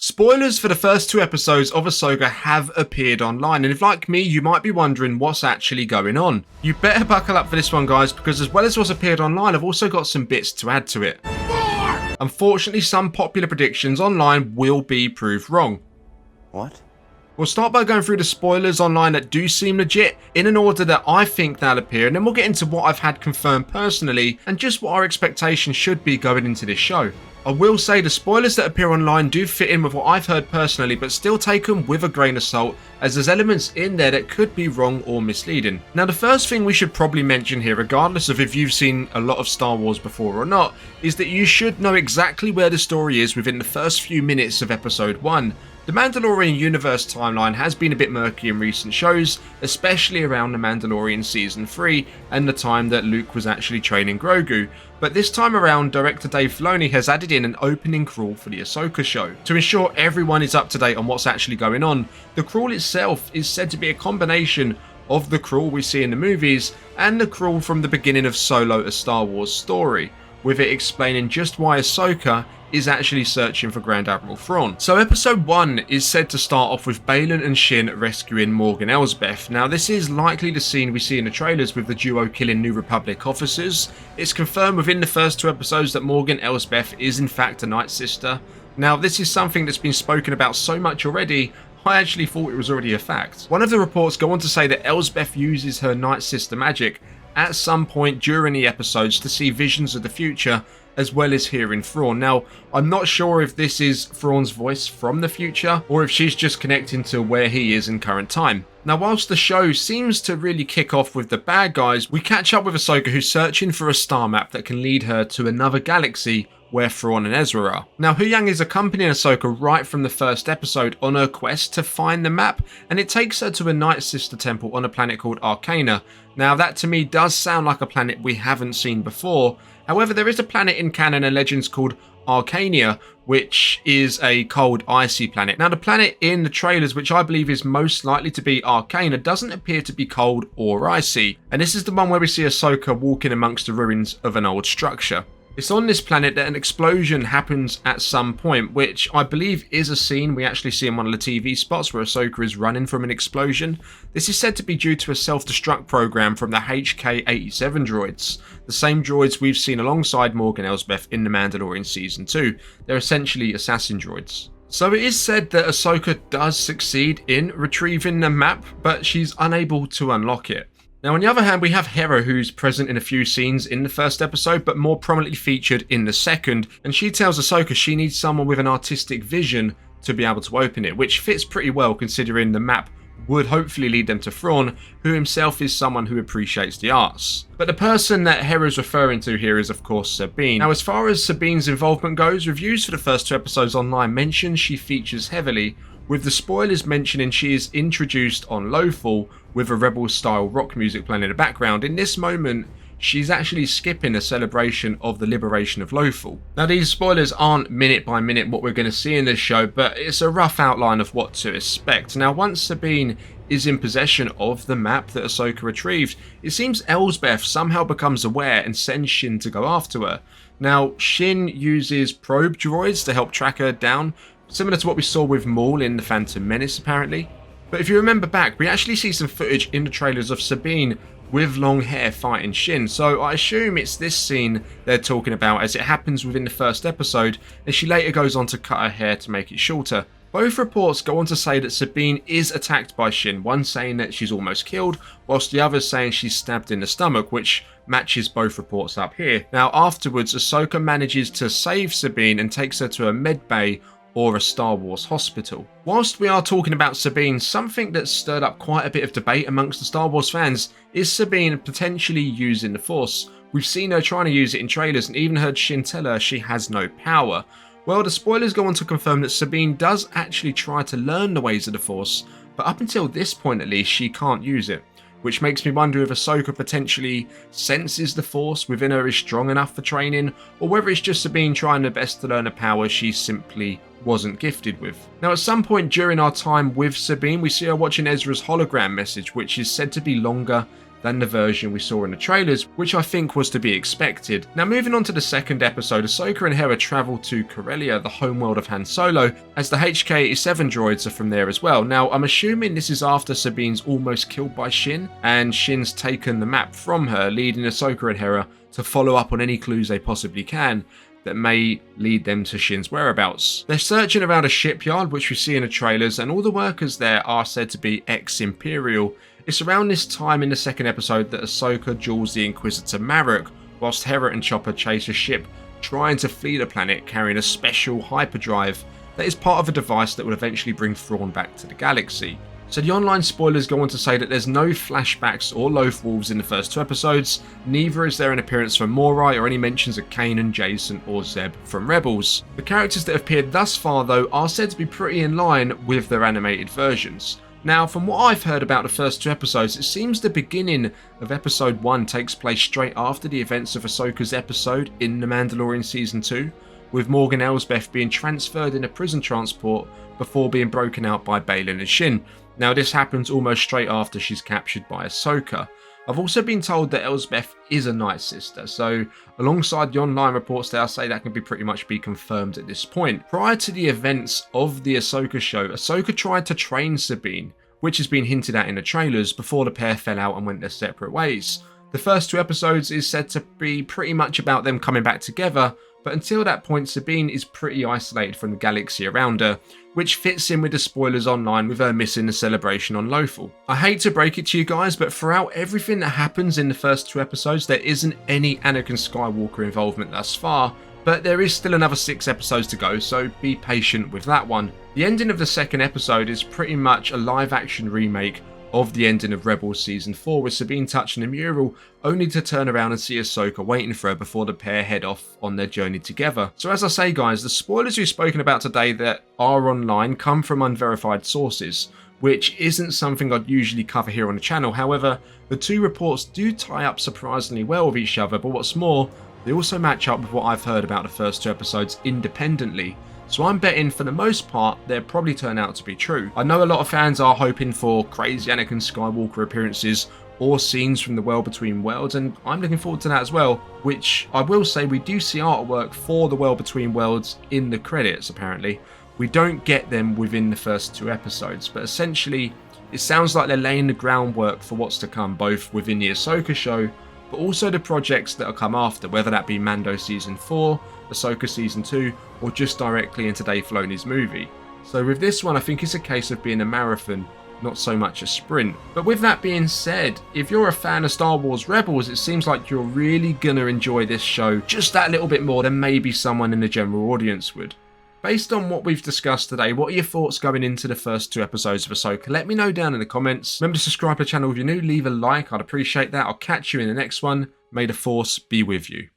Spoilers for the first two episodes of Ahsoka have appeared online, and if like me you might be wondering what's actually going on. You better buckle up for this one, guys, because as well as what's appeared online, I've also got some bits to add to it. Unfortunately, some popular predictions online will be proved wrong. What? We'll start by going through the spoilers online that do seem legit in an order that I think they'll appear, and then we'll get into what I've had confirmed personally and just what our expectations should be going into this show. I will say the spoilers that appear online do fit in with what I've heard personally, but still take them with a grain of salt, as there's elements in there that could be wrong or misleading. Now, the first thing we should probably mention here, regardless of if you've seen a lot of Star Wars before or not, is that you should know exactly where the story is within the first few minutes of episode 1. The Mandalorian universe timeline has been a bit murky in recent shows, especially around The Mandalorian Season 3 and the time that Luke was actually training Grogu, but this time around director Dave Filoni has added in an opening crawl for the Ahsoka show. To ensure everyone is up to date on what's actually going on, the crawl itself is said to be a combination of the crawl we see in the movies and the crawl from the beginning of Solo: A Star Wars Story, with it explaining just why Ahsoka is actually searching for Grand Admiral Thrawn. So episode 1 is said to start off with Baylan and Shin rescuing Morgan Elsbeth. Now this is likely the scene we see in the trailers with the duo killing New Republic officers. It's confirmed within the first 2 episodes that Morgan Elsbeth is in fact a Night Sister. Now this is something that's been spoken about so much already, I actually thought it was already a fact. One of the reports go on to say that Elsbeth uses her Night Sister magic at some point during the episodes to see visions of the future, as well as hearing Thrawn. Now, I'm not sure if this is Thrawn's voice from the future, or if she's just connecting to where he is in current time. Now, whilst the show seems to really kick off with the bad guys, we catch up with Ahsoka, who's searching for a star map that can lead her to another galaxy where Thrawn and Ezra are. Now, Huyang is accompanying Ahsoka right from the first episode on her quest to find the map, and it takes her to a Night Sister temple on a planet called Arcana. Now, that to me does sound like a planet we haven't seen before. However, there is a planet in canon and legends called Arcania, which is a cold, icy planet. Now, the planet in the trailers, which I believe is most likely to be Arcana, doesn't appear to be cold or icy. And this is the one where we see Ahsoka walking amongst the ruins of an old structure. It's on this planet that an explosion happens at some point, which I believe is a scene we actually see in one of the TV spots where Ahsoka is running from an explosion. This is said to be due to a self-destruct program from the HK-87 droids, the same droids we've seen alongside Morgan Elsbeth in The Mandalorian Season 2. They're essentially assassin droids. So it is said that Ahsoka does succeed in retrieving the map, but she's unable to unlock it. Now, on the other hand, we have Hera, who's present in a few scenes in the first episode, but more prominently featured in the second, and she tells Ahsoka she needs someone with an artistic vision to be able to open it, which fits pretty well considering the map would hopefully lead them to Thrawn, who himself is someone who appreciates the arts. But the person that Hera's referring to here is of course Sabine. Now, as far as Sabine's involvement goes, reviews for the first 2 episodes online mention she features heavily, with the spoilers mentioning she is introduced on Lothal with a Rebel-style rock music playing in the background. In this moment, she's actually skipping a celebration of the liberation of Lothal. Now, these spoilers aren't minute by minute what we're going to see in this show, but it's a rough outline of what to expect. Now, once Sabine is in possession of the map that Ahsoka retrieved, it seems Elsbeth somehow becomes aware and sends Shin to go after her. Now, Shin uses probe droids to help track her down, similar to what we saw with Maul in The Phantom Menace, apparently. But if you remember back, we actually see some footage in the trailers of Sabine with long hair fighting Shin, so I assume it's this scene they're talking about, as it happens within the first episode, and she later goes on to cut her hair to make it shorter. Both reports go on to say that Sabine is attacked by Shin, one saying that she's almost killed, whilst the other saying she's stabbed in the stomach, which matches both reports up here. Now, afterwards, Ahsoka manages to save Sabine and takes her to a med bay or a Star Wars hospital. Whilst we are talking about Sabine, something that's stirred up quite a bit of debate amongst the Star Wars fans is Sabine potentially using the Force. We've seen her trying to use it in trailers and even heard Shin tell her she has no power. Well, the spoilers go on to confirm that Sabine does actually try to learn the ways of the Force, but up until this point at least, she can't use it. Which makes me wonder if Ahsoka potentially senses the Force within her is strong enough for training, or whether it's just Sabine trying her best to learn a power she simply wasn't gifted with. Now, at some point during our time with Sabine, we see her watching Ezra's hologram message, which is said to be longer than the version we saw in the trailers, which I think was to be expected. Now moving on to the second episode, Ahsoka and Hera travel to Corellia, the homeworld of Han Solo, as the HK-87 droids are from there as well. Now I'm assuming this is after Sabine's almost killed by Shin, and Shin's taken the map from her, leading Ahsoka and Hera to follow up on any clues they possibly can that may lead them to Shin's whereabouts. They're searching around a shipyard, which we see in the trailers, and all the workers there are said to be ex-Imperial. It's around this time in the second episode that Ahsoka duels the Inquisitor Marek, whilst Hera and Chopper chase a ship trying to flee the planet carrying a special hyperdrive that is part of a device that will eventually bring Thrawn back to the galaxy. So the online spoilers go on to say that there's no flashbacks or Loth Wolves in the first 2 episodes, neither is there an appearance from Morai or any mentions of Kanan, Jason or Zeb from Rebels. The characters that have appeared thus far though are said to be pretty in line with their animated versions. Now from what I've heard about the first 2 episodes, it seems the beginning of episode 1 takes place straight after the events of Ahsoka's episode in The Mandalorian Season 2, with Morgan Elsbeth being transferred in a prison transport before being broken out by Baylan and Shin. Now this happens almost straight after she's captured by Ahsoka. I've also been told that Elsbeth is a Night Sister, so alongside the online reports there, I say that can pretty much be confirmed at this point. Prior to the events of the Ahsoka show, Ahsoka tried to train Sabine, which has been hinted at in the trailers, before the pair fell out and went their separate ways. The first 2 episodes is said to be pretty much about them coming back together, but until that point Sabine is pretty isolated from the galaxy around her, which fits in with the spoilers online with her missing the celebration on Lothal. I hate to break it to you guys, but throughout everything that happens in the first 2 episodes there isn't any Anakin Skywalker involvement thus far, but there is still another 6 episodes to go, so be patient with that one. The ending of the second episode is pretty much a live action remake of the ending of Rebels Season 4, with Sabine touching a mural only to turn around and see Ahsoka waiting for her before the pair head off on their journey together. So as I say guys, the spoilers we've spoken about today that are online come from unverified sources, which isn't something I'd usually cover here on the channel. However, the 2 reports do tie up surprisingly well with each other, but what's more, they also match up with what I've heard about the first 2 episodes independently. So I'm betting for the most part they'll probably turn out to be true. I know a lot of fans are hoping for crazy Anakin Skywalker appearances or scenes from the World Between Worlds, and I'm looking forward to that as well, which I will say we do see artwork for the World Between Worlds in the credits apparently. We don't get them within the first 2 episodes, but essentially it sounds like they're laying the groundwork for what's to come, both within the Ahsoka show but also the projects that will come after, whether that be Mando Season 4, Ahsoka Season 2, or just directly into Dave Filoni's movie. So with this one, I think it's a case of being a marathon, not so much a sprint. But with that being said, if you're a fan of Star Wars Rebels, it seems like you're really gonna enjoy this show just that little bit more than maybe someone in the general audience would. Based on what we've discussed today, what are your thoughts going into the first 2 episodes of Ahsoka? Let me know down in the comments. Remember to subscribe to the channel if you're new, leave a like, I'd appreciate that. I'll catch you in the next one. May the Force be with you.